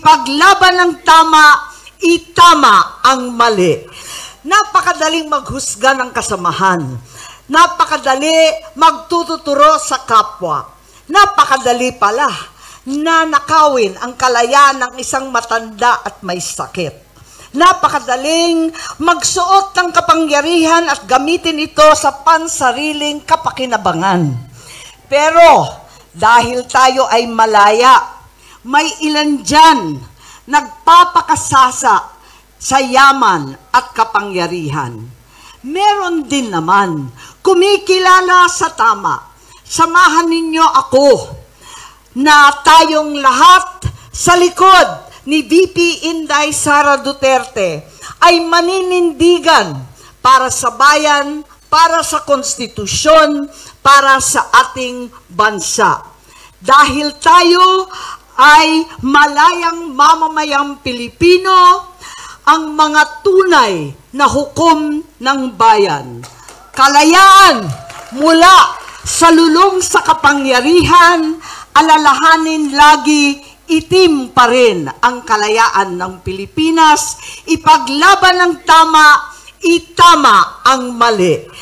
ipaglaban ang tama, itama ang mali. Napakadaling maghusga ng kasamahan. Napakadali magtututuro sa kapwa. Napakadali pala na nakawin ang kalayaan ng isang matanda at may sakit. Napakadaling magsuot ng kapangyarihan at gamitin ito sa pansariling kapakinabangan. Pero dahil tayo ay malaya, may ilan dyan nagpapakasasa sa yaman at kapangyarihan. Meron din naman kumikilala sa tama. Samahan ninyo ako na tayong lahat sa likod ni VP Inday Sara Duterte ay maninindigan para sa bayan, para sa konstitusyon, para sa ating bansa. Dahil tayo ay malayang mamamayang Pilipino, ang mga tunay na hukom ng bayan. Kalayaan mula sa lulong sa kapangyarihan, alalahanin lagi, itim pa rin ang kalayaan ng Pilipinas, ipaglaban ang tama, itama ang mali.